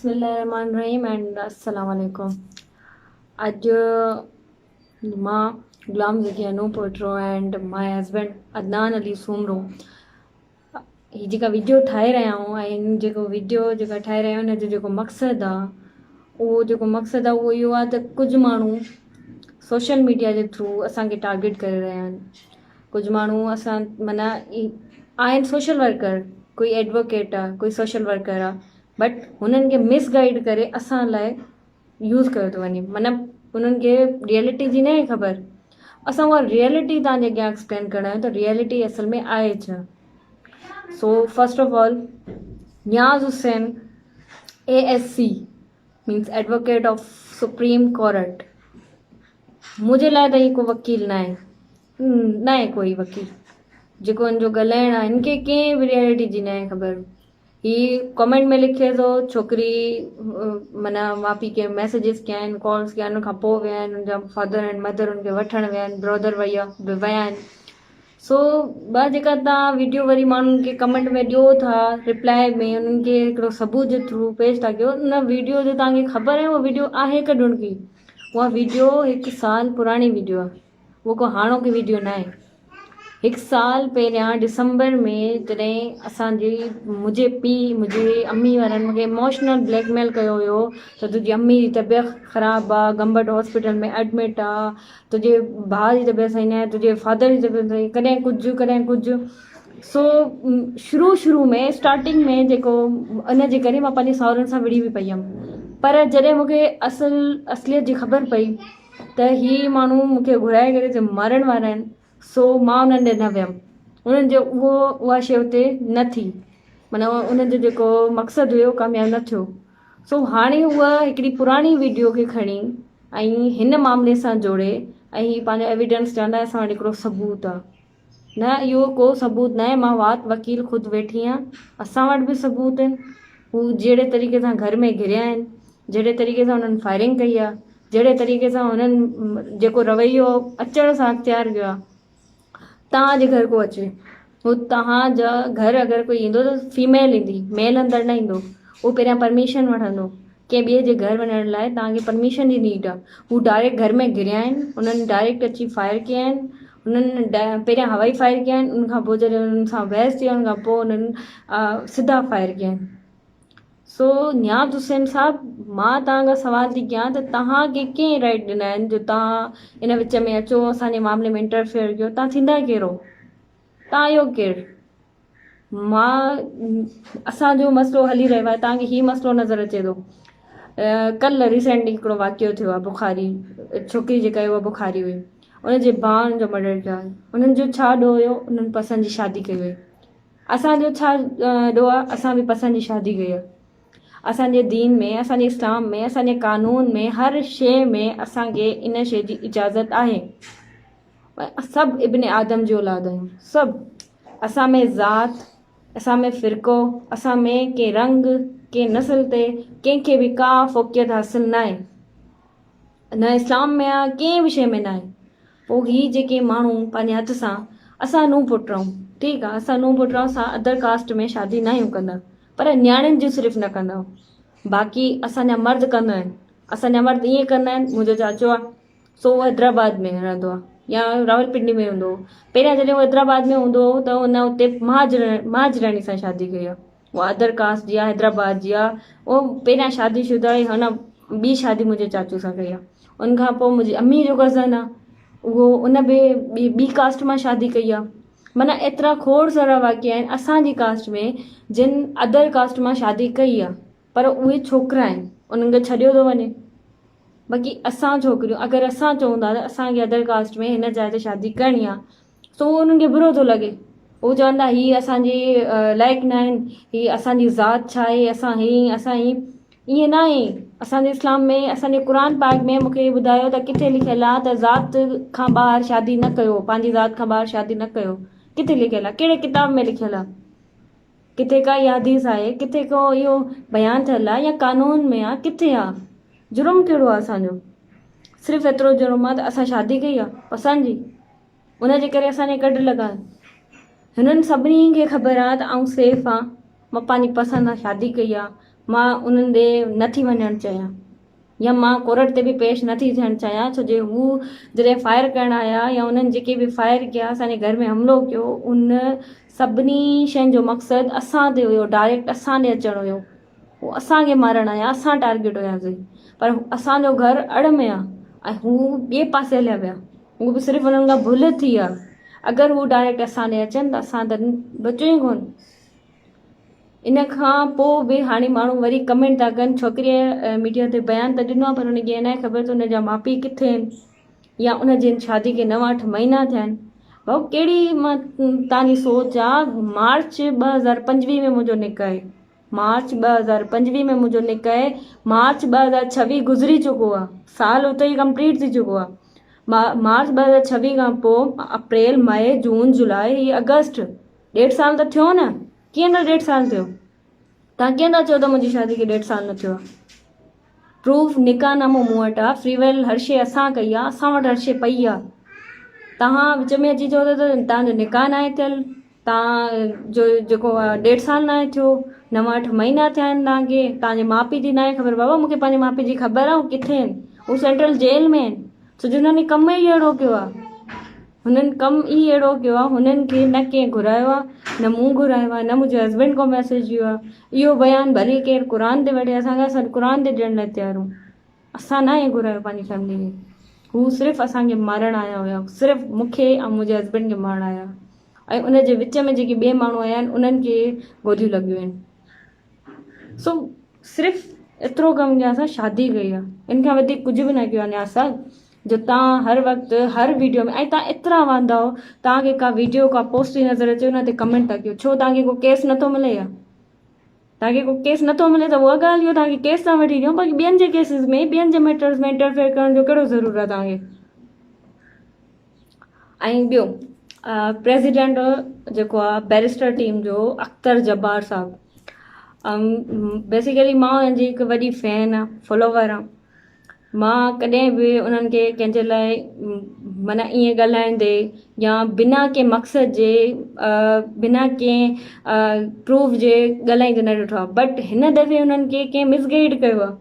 बिस्मिल्लाहिर्रहमानिर्रहीम एंड अस्सलाम वालेकुम। अज मां गुलाम ज़की अनू पोइट्रो and my husband Adnan Ali Soomro ही जेका वीडियो ठाहे रहिया आहियूं ऐं जेको वीडियो जेका ठाहे रहिया आहियूं हुन जो जेको मक़सदु आहे उहो इहो आहे त कुझु माण्हू सोशल मीडिया जे थ्रू असांखे टारगेट करे रहिया आहिनि। कुझु माण्हू असां माना आहिनि सोशल वर्कर, कोई एडवोकेट आहे, कोई सोशल वर्कर आहे, बट हुननि खे मिसगाइड करे असां लाइ यूज़ कयो थो वञे। मतिलबु हुननि खे रियलिटी जी न आहे ख़बर, असां उहा रियलिटी तव्हांजे अॻियां एक्सप्लेन करणु आहियूं त रियलिटी असल में आहे छा। So first of all, Niyaz Hussain ASC means advocate of supreme court, मुंहिंजे लाइ त ही को वकील न आहे कोई वकील जेको हिन जो ॻाल्हाइणु आहे। हिनखे कंहिं बि रियलिटी जी न आहे ख़बर। ही कमेंट में लिखे थो छोकिरी माना माउ पीउ खे मैसेजिस कया आहिनि, कॉल्स कया आहिनि, उनखां पोइ विया आहिनि, उनजा फादर एंड मदर उनखे वठणु विया आहिनि, ब्रदर विया आहिनि। सो ॿ जेका तव्हां वीडियो वरी माण्हुनि खे कमेंट में ॾियो था रिप्लाई में, उन्हनि खे हिकिड़ो सबूत जे थ्रू पेश था कयो। उन वीडियो जो तव्हांखे ख़बर आहे उहा वीडियो आहे कॾहिं की, उहा वीडियो 1 साल पुराणी वीडियो आहे, उहो को हाणोकी वीडियो न आहे। 1 साल पहिरियां दिसंबर में जॾहिं मुंहिंजे पीउ मुंहिंजी अम्मी वारनि मूंखे इमोशनल ब्लैकमेल कयो हुयो त तुंहिंजी अम्मी जी तबियत ख़राबु आहे, गंबट हॉस्पिटल में एडमिट आहे, तुंहिंजे भाउ जी तबियत सही न आहे, तुंहिंजे फादर जी तबियत सही, कॾहिं कुझु। सो शुरू में स्टार्टिंग में जेको इन जे करे मां पंहिंजे साहुरनि सां विड़ी बि पई हुयमि। पर जॾहिं मूंखे असलियत जी ख़बर पई त ही माण्हू मूंखे घुराए करे त मारण वारा आहिनि, सो मां उन्हनि ॾे न वियमि। उन्हनि जो उहा शइ हुते न थी, माना उन्हनि जो जेको मक़सदु हुयो कामयाबु न थियो। सो हाणे उहा हिकिड़ी पुराणी वीडियो खे खणी ऐं हिन मामले सां जोड़े ऐं ही पंहिंजो एविडेंस चवंदा असां वटि हिकिड़ो सबूत आहे। न, इहो को सबूत न आहे। मां वकील ख़ुदि वेठी आहियां, असां वटि बि सबूत आहिनि। हू जहिड़े तरीक़े सां घर में घिरिया आहिनि, जहिड़े तरीक़े सां हुननि फायरिंग कई आहे, जहिड़े तरीक़े सां हुननि जेको रवैयो अचण सां अख़्तियार कयो आहे। तव्हांजे घर को अचे, हू तव्हांजा घर अगरि कोई ईंदो त फीमेल ईंदी, मेल अंदरि न ईंदो। उहो पहिरियां परमिशन वठंदो, कंहिं ॿिए जे घर वञण लाइ तव्हांखे परमिशन जी नीड आहे। हू डायरेक्ट घर में घिरिया आहिनि, उन्हनि डायरेक्ट अची फायर कया आहिनि। उन्हनि पहिरियां हवाई फायर कया आहिनि, उनखां पोइ जॾहिं उन्हनि सां बहस थी उनखां पोइ उन्हनि सिधा फायर कया आहिनि। सो नियाज़ हुसैन साहब, मां तव्हांखां सवाल थी कयां त तव्हांखे कंहिं राइट ॾिना आहिनि जो तव्हां इन विच में अचो असांजे मामले में इंटरफेयर कयो। तव्हां थींदा कहिड़ो, तव्हां आहियो केरु? असांजो मसइलो हली रहियो आहे, तव्हांखे ही मसइलो नज़र अचे थो। कल्ह रिसेंटली हिकिड़ो वाक़ियो थियो आहे, बुखारी छोकिरी जेका आहे उहा बुखारी हुई, उनजे भाउ जो मर्डर थियो आहे। उन्हनि जो छा ॾोह हुयो, उन्हनि पसंदि जी शादी कई हुई। असांजो छा ॾोह आहे, असां बि पसंदि जी शादी कई आहे। असांजे दीन में, असांजे इस्लाम में, असांजे कानून में, हर शइ में असांखे इन शइ जी इजाज़त आहे। सभु इब्न आदम जी औलाद आहियूं, सभु। असां में ज़ात, असां में फ़िरक़ो, असां में के रंग के नस्ल ते कंहिंखे बि का फ़ोक़ियत हासिल न आहे, न इस्लाम में आहे, कंहिं बि शइ में न आहे। पोइ ही जेके माण्हू पंहिंजे हथ सां, असां नूंहुं पुट रहूं, ठीकु आहे, असां नूंहुं पुट रहूं, असां अदर कास्ट में शादी न आहियूं कंदा, पर न्याणियुनि जी सिर्फ़ु न कंदा। बाक़ी असांजा मर्द कंदा आहिनि। असांजा मर्द ईअं कंदा आहिनि, मुंहिंजो चाचो आहे, सो उहो हैदराबाद में रहंदो आहे या रावलपिंडी में हूंदो हो। पहिरियां जॾहिं उहो हैदराबाद में हूंदो हो त हुन हुते महाजराणी सां शादी कई आहे। उहा अदर कास्ट जी आहे, हैदराबाद जी आहे। उहो पहिरियां शादीशुदा आहे, हुन ॿी शादी मुंहिंजे चाचू सां कई आहे। उनखां पोइ मुंहिंजी अम्मी जो कज़न आहे, उहो उन ॿी कास्ट मां शादी कई आहे। माना एतिरा खोड़ सारा वाक़िया आहिनि असांजी कास्ट में जिन अदर कास्ट मां शादी कई आहे, पर उहे छोकिरा आहिनि, उन्हनि खे छॾियो थो वञे। बाक़ी असां छोकिरियूं, अगरि असां चऊं था त असांखे अदर कास्ट में हिन जाइ ते शादी करणी आहे, सो उहो उन्हनि खे बुरो थो लॻे। उहो चवंदा ही असांजी लाइक़ु न आहिनि, ही असांजी ज़ात छा आहे, असां ईअं न आहे। असांजे इस्लाम में, असांजे क़ुर पाक में मूंखे ॿुधायो त किथे लिखियलु आहे त ज़ात खां ॿाहिरि शादी न कयो, पंहिंजी ज़ात खां ॿाहिरि शादी न कयो। किथे लिखियलु आहे, कहिड़े किताब में लिखियलु आहे? किथे का हदीस आहे, किथे को इहो बयानु थियलु आहे या कानून में आहे, किथे आहे? जुर्म कहिड़ो आहे असांजो? सिर्फ़ु एतिरो जुर्म आहे त असां शादी कई आहे पसंदि जी, उनजे करे असांजे गॾु लॻा। हिननि सभिनी खे ख़बर आहे त आउं सेफ आहियां, मां पंहिंजी पसंदि सां शादी कई आहे, मां उन्हनि ॾे नथी वञणु चाहियां या मां कोर्ट ते बि पेश नथी थियणु चाहियां, छो जे हू जॾहिं फायर करण आया या उन्हनि जेके बि फायर कया असांजे घर में हमलो कयो, उन सभिनी शयुनि जो मक़सदु असां ते हुयो, डायरेक्ट असां ॾे अचणु हुयो, हू असांखे मारणु आया, असां टारगेट हुयासीं, पर असांजो घर अड़ में आहे ऐं हू ॿिए पासे हलिया विया, हू बि सिर्फ़ु हुननि खां भुल थी आहे। अगरि हू डायरेक्ट असां ॾे अचनि त असां त बचूं ई कोन। इन खां पोइ बि हाणे माण्हू वरी कमेंट था कनि, छोकिरीअ मीडिया ते बयानु त ॾिनो आहे पर हुनखे न आहे ख़बर त हुनजा माउ पीउ किथे आहिनि या उन जी शादी खे 9-8 महीना थिया आहिनि। भाऊ कहिड़ी मां तव्हांजी सोच आहे। मार्च 2025 में मुंहिंजो निकाह आहे, मार्च 2025 में मुंहिंजो निकाह आहे, मार्च 2026 गुज़री चुको आहे, साल उते ई कंप्लीट थी चुको आहे। मार्च 2026 खां पोइ अप्रैल मई जून जुलाई हीअ अगस्त, 1.5 साल त थियो न। कीअं न 1.5 साल थियो? तव्हां कीअं था चओ त मुंहिंजी शादी खे 1.5 साल न थियो आहे? प्रूफ निकाहनामो मूं वटि आहे, फ्रीवेल हर शइ असां कई आहे, असां वटि हर शइ पई आहे। तव्हां विच में अची चओ त तव्हांजो निकाह न आहे थियल, तव्हांजो जेको आहे 1.5 साल न आहे थियो, 9-8 महीना थिया आहिनि तव्हांखे, तव्हांजे माउ पीउ जी न आहे ख़बर। बाबा मूंखे पंहिंजे माउ पीउ जी ख़बर आहे, हू किथे आहिनि, हू सेंट्रल जेल में आहिनि, छो जो हुननि कमु ई अहिड़ो कयो आहे, हुननि कमु ई अहिड़ो कयो आहे, हुननि खे न कंहिं घुरायो आहे, न मूं घुरायो आहे, न मुंहिंजे हस्बैंड को मैसेज वियो आहे। इहो बयानु भले केरु क़ुर ते वठे, असांखे असां क़ुर ते ॾियण लाइ तयारु आहियूं, असां न आहे घुरायो पंहिंजी फैमिली खे। हू सिर्फ़ु असांखे मारणु आया हुया, सिर्फ़ु मूंखे ऐं मुंहिंजे हस्बैंड खे मारणु आया, ऐं उन जे विच में जेके ॿिए माण्हू आया आहिनि उन्हनि खे गोलियूं लॻियूं आहिनि। सो सिर्फ़ु एतिरो कमु कयो, असां शादी कई आहे, इन खां वधीक कुझु बि न कयो आहे। असां जो तव्हां हर वक़्तु हर वीडियो में, ऐं तव्हां एतिरा वांदा हो, तव्हांखे का वीडियो का पोस्ट थी नज़र अचे उन ते कमेंट था कयो, छो तव्हांखे को केस नथो मिले या? तव्हांखे को केस नथो मिले त उहा ॻाल्हि, इहो तव्हांखे केस था वठी ॾियूं, बाक़ी ॿियनि जे केसिस में, ॿियनि जे मैटर्स में इंटरफेयर करण जो कहिड़ो ज़रूरत आहे तव्हांखे? ऐं ॿियो प्रेसिडेंट जेको आहे बैरिस्टर टीम जो अख्तर जब्बार साहब, बेसिकली मां हुनजी हिकु वॾी फैन आहे, फॉलोवर आहे। मां कॾहिं बि उन्हनि खे कंहिंजे लाइ माना ईअं ॻाल्हाईंदे या बिना कंहिं मक़सद जे बिना कंहिं प्रूफ जे ॻाल्हाईंदे न ॾिठो आहे, बट हिन दफ़े उन्हनि खे कंहिं मिसगाइड कयो आहे।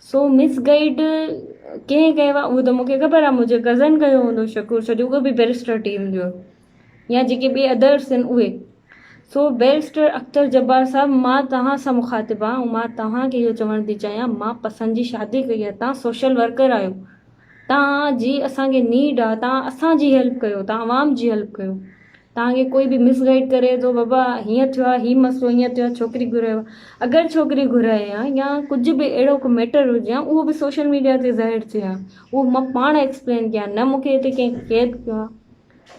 सो मिसगाइड कंहिं कयो आहे उहो त मूंखे ख़बर आहे, मुंहिंजे कज़न कयो हूंदो शकूर, छो जो उहो बि बैरिस्टर टीम जो या जेके ॿिए अदर्स आहिनि उहे। सो बैरिस्टर अख्तर जब्बार साहब, मां तव्हां सां मुखातिबु आहियां ऐं मां तव्हांखे इहो चवणु थी चाहियां, मां पसंदि जी शादी कई आहे, तव्हां सोशल वर्कर आहियो, तव्हांजी असांखे नीड आहे, तव्हां असांजी हेल्प कयो, तव्हां आवाम जी हेल्प कयो। तव्हांखे कोई बि मिसगाइड करे थो, बाबा हीअं थियो आहे, हीअ मसलो हीअं थियो आहे, छोकिरी घुरायो, अगरि छोकिरी घुराए या कुझु बि अहिड़ो को मैटर हुजे हा, उहो बि सोशल मीडिया ते ज़ाहिर थिए हा, उहो मां पाण एक्सप्लेन कयां, न मूंखे हिते कंहिं क़ैद कयो आहे,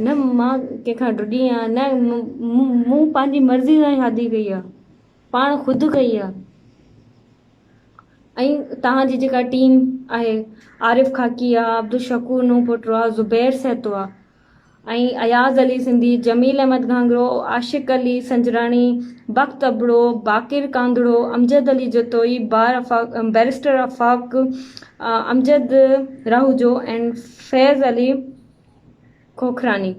न मां कंहिंखां ॾुधी आहियां, न मूं पंहिंजी मर्ज़ी सां शादी कई आहे, पाण ख़ुदि कई आहे। ऐं तव्हांजी जेका टीम आहे, आरिफ खाकी आहे, अब्दुल शकूर नूपुट आहे, ज़ुबैर सहतो आहे, ऐं Ayaz Ali Sindhi, Jamil Ahmed Ghangro, Ashiq Ali Sanjrani, Bakht Abro, Baqir Kandhro, Amjad Ali Jatoi, barrister Afaq, Amjad Rahujo and Faiz Ali Khorkhani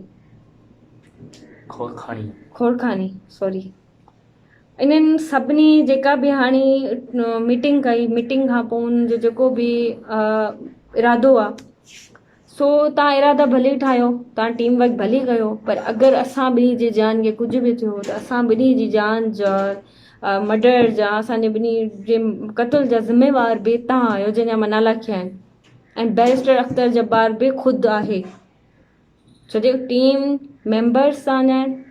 sorry. इन्हनि सभिनी जेका बि हाणे मीटिंग कई, मीटिंग खां पोइ उनजो जेको बि इरादो आहे, सो तव्हां इरादा भली ठाहियो, तव्हां टीम वर्क भली कयो, पर अगरि असां ॿिनी जी जान खे कुझु बि थियो त असां ॿिनी जी जान जा मर्डर जा, असांजे ॿिनी जे क़त्ल जा ज़िम्मेवार बि तव्हां आहियो, जंहिंजा मां नाला खया आहिनि, ऐं बैरिस्टर अख्तर जब्बार बि ख़ुदि आहे, छो जो टीम मेंबर्स आहिनि,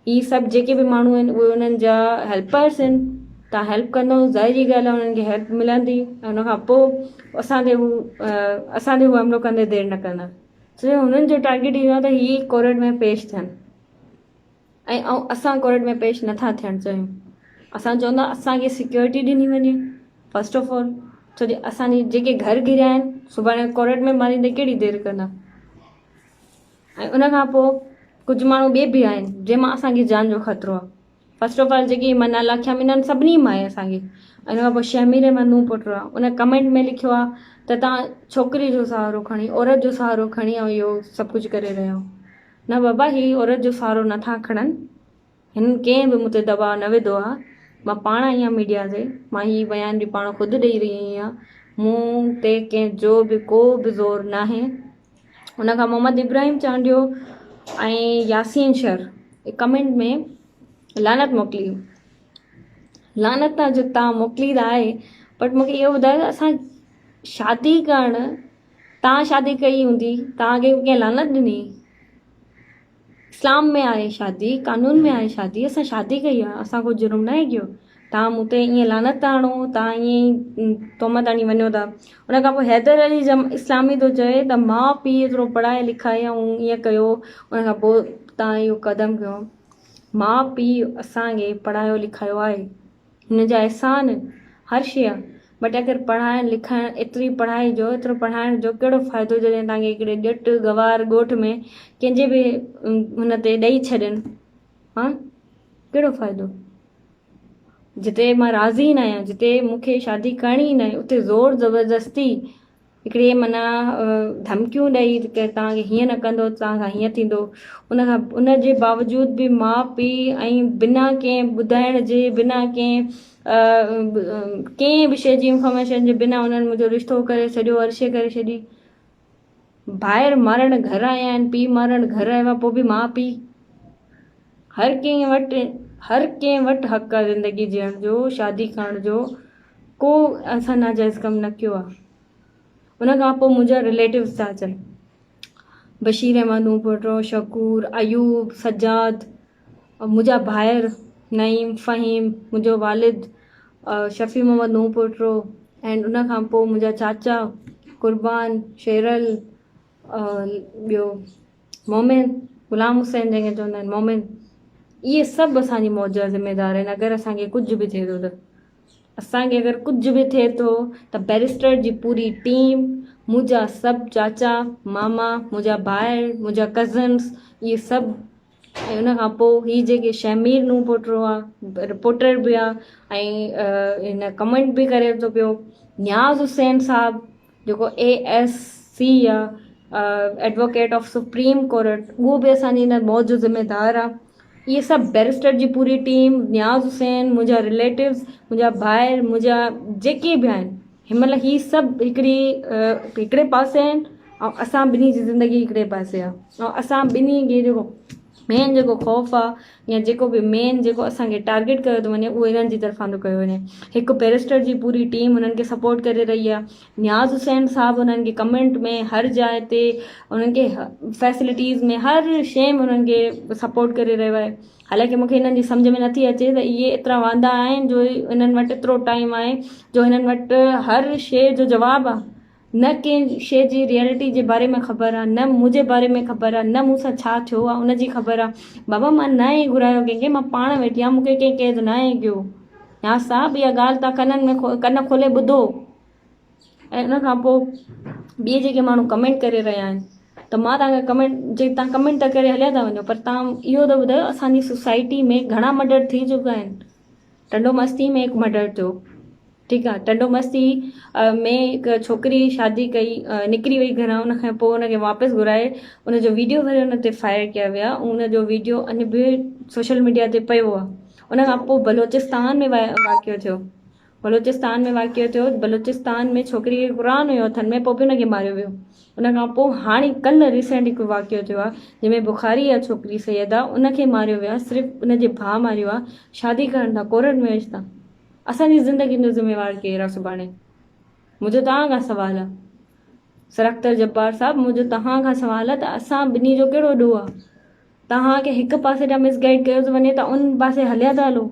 ही सभु जेके बि माण्हू आहिनि उहे उन्हनि जा हेल्पर्स आहिनि। तव्हां हेल्प कंदो, ज़ाहिरी ॻाल्हि आहे उन्हनि खे हेल्प मिलंदी, ऐं उन खां पोइ असांखे हू हमिलो कंदे देरि न कंदा, छो हुननि जो टारगेट इहो आहे त हीअ कोर्ट में पेश थियनि, ऐं असां कोर्ट में पेश नथा थियणु चाहियूं। असां चवंदा असांखे सिक्योरिटी ॾिनी वञे फस्ट ऑफ ऑल, छो जो असांजी जेके घर घिरिया आहिनि सुभाणे कोर्ट में मारींदे कहिड़ी देरि कंदा। ऐं उन खां पोइ कुझु माण्हू ॿिए बि आहिनि जंहिंमां असांखे जान जो ख़तरो आहे। फस्ट ऑफ ऑल जेकी मां नाला खया इन्हनि सभिनी मां आहे असांखे। ऐं उन खां पोइ शमीर अहमद नूपुट आहे, उन कमेंट में लिखियो आहे त तव्हां छोकिरी जो सहारो खणी, औरत जो सहारो खणी ऐं इहो सभु कुझु करे रहिया आहियो। न बाबा, ही औरत जो सहारो नथा खणनि, हिन कंहिं बि मूं ते दबाव न विधो आहे, मां पाण आई आहियां मीडिया ते, मां हीउ बयान बि पाण ख़ुदि ॾेई रही आहियां, मूं ते कंहिंजो बि को बि ज़ोर न आहे। उन खां मोहम्मद इब्राहिम चांडियो ऐं यासीन शर कमेंट में लानत मोकिली, लानत तव्हां मोकिलींदा आहे, बट मूंखे इहो ॿुधायो असां शादी करणु, तव्हां शादी कई हूंदी, तव्हांखे कंहिं लानत ॾिनी? इस्लाम में आहे शादी, कानून में आहे शादी, असां शादी कई आहे, असां को जुर्म न आहे कयो। तव्हां मूं ते ईअं लानत था हणो, तव्हां ईअं तोहमत हणी वञो था। उन खां पोइ हैदर अली इस्लामी थो चए त माउ पीउ एतिरो पढ़ाए लिखाए ऐं ईअं कयो, उन खां पोइ तव्हां इहो क़दम कयो। माउ पीउ असांखे पढ़ायो लिखायो आहे, हिन जा अहसान हर शइ आहे, बट अगरि पढ़ाइणु लिखाइणु एतिरो पढ़ाइण जो कहिड़ो फ़ाइदो जॾहिं तव्हांखे हिकिड़े ॼट गवार ॻोठ में कंहिंजे बि हुन ते ॾेई छॾनि, हा कहिड़ो फ़ाइदो? जिते मां राज़ी न आहियां, जिते मूंखे शादी करणी न आहे, उते ज़ोर ज़बरदस्ती हिकिड़े माना धमकियूं ॾेई की तव्हांखे हीअं न कंदो, तव्हां हीअं थींदो। उन जे बावजूद बि माउ पीउ ऐं बिना कंहिं ॿुधाइण जे, बिना कंहिं बि शइ जी इंफॉर्मेशन जे बिना उन्हनि मुंहिंजो रिश्तो करे छॾियो, अर्शे करे छॾी। ॿाहिरि मारणु घर आया आहिनि, पीउ मारणु घर आयो आहे, पोइ बि माउ पीउ हर कंहिं वटि हक़ आहे ज़िंदगी जीअण जो, शादी करण जो, को असां नाजाइज़ कमु न कयो आहे। उन खां पोइ मुंहिंजा रिलेटिव्स था अचनि, बशीर अहमद नूपुटो, शकूर, अयूब, सजाद, मुंहिंजा भाइर नईम, फ़हीम, मुंहिंजो वालिद शफ़ी मोहम्मद नूपुटो, एंड उन खां पोइ मुंहिंजा चाचा कुर्बान, शेरल, ॿियो मोमिन, ग़ुलाम हुसैन जंहिंखे चवंदा आहिनि मोमिन, इहे सभु असांजी मौज जा ज़िम्मेदार आहिनि। अगरि असांखे कुझु बि थिए थो त बैरिस्टर जी पूरी टीम, मुंहिंजा सभु चाचा मामा, मुंहिंजा भाइर, मुंहिंजा कज़न्स, इहे सभु, ऐं उन खां पोइ हीअ जेके शमीर नूपुटो आहे, रिपोर्टर बि आहे, ऐं हिन कमेंट बि करे थो पियो, न्याज़ हुसैन साहबु जेको ASC आहे, एडवोकेट ऑफ सुप्रीम कोर्ट, उहो बि असांजी हिन मौज जो ज़िम्मेदार आहे। इहे सभु बैरिस्टर जी पूरी टीम, न्याज़ हुसैन, मुंहिंजा रिलेटिव्स, मुंहिंजा भाइर, मुंहिंजा जेके बि आहिनि, हिनमहिल ही सभु हिकिड़े पासे आहिनि, ऐं असां ॿिन्ही जी ज़िंदगी हिकिड़े पासे आहे। ऐं असां ॿिन्ही खे जेको ख़ौफ़ आहे, या जेको बि जेको असांखे टारगेट कयो थो वञे, उहो इन्हनि जी तरफ़ां थो कयो वञे। हिकु बैरिस्टर जी पूरी टीम उन्हनि खे सपोर्ट करे रही आहे। न्याज़ हुसैन साहबु उन्हनि खे कमेंट में हर जाइ ते, उन्हनि खे फैसिलिटीज़ में, हर शइ में उन्हनि खे सपोर्ट करे रहियो आहे। हालांकि मूंखे हिननि जी सम्झ में नथी अचे त इहे एतिरा वांदा आहिनि जो हिननि वटि एतिरो टाइम आहे, जो हिननि वटि हर शइ जो जवाबु आहे। न कंहिं शइ जी रियलिटी जे बारे में ख़बर आहे, न मुंहिंजे बारे में ख़बर आहे, न मूंसां छा थियो आहे उनजी ख़बर आहे। बाबा मां न ई घुरायो कंहिंखे, मां पाण वेठी आहियां, मूंखे कंहिं कयो न आहे कयो। या साहब इहा ॻाल्हि तव्हां कन खोले ॿुधो। ऐं उन खां पोइ ॿिए जेके माण्हू कमेंट करे रहिया आहिनि, त मां तव्हांखे तव्हां कमेंट त करे हलिया था वञो, पर तव्हां इहो त ॿुधायो असांजी सोसाइटी में घणा मर्डर थी चुका आहिनि। टंडो मस्ती में हिकु मर्डर थियो, ठीकु आहे, टंडो मस्ती में हिकु छोकिरी शादी कई, निकिरी वई घरां, उनखां पोइ उनखे वापसि घुराए उनजो वीडियो भरे उन ते फायर कया विया, ऐं उनजो वीडियो अञा बि सोशल मीडिया ते पियो आहे। उन खां पोइ बलोचिस्तान में वाक़ियो थियो, बलोचिस्तान में छोकिरी खे क़ुरान हुयो हथनि में, पोइ बि उनखे मारियो वियो। उन खां पोइ हाणे कल्ह रिसेंट हिकु वाक़ियो थियो आहे, जंहिंमें बुखारी आहे छोकिरी सैयदा, उनखे मारियो वियो आहे, सिर्फ़ु उनजे भाउ मारियो आहे, शादी करण था, कोर्ट मैरिज था। असांजी ज़िंदगी जो ज़िम्मेवार केरु आहे सुभाणे? मुंहिंजो तव्हां खां सुवाल आहे, सर अख्तर जब्बार साहबु, मुंहिंजो तव्हां खां सुवाल आहे त असां ॿिन्ही जो कहिड़ो ॾोह आहे? तव्हांखे हिकु पासे ॾांहुं मिसगाइड कयो थो वञे त उन पासे हलिया था हलो,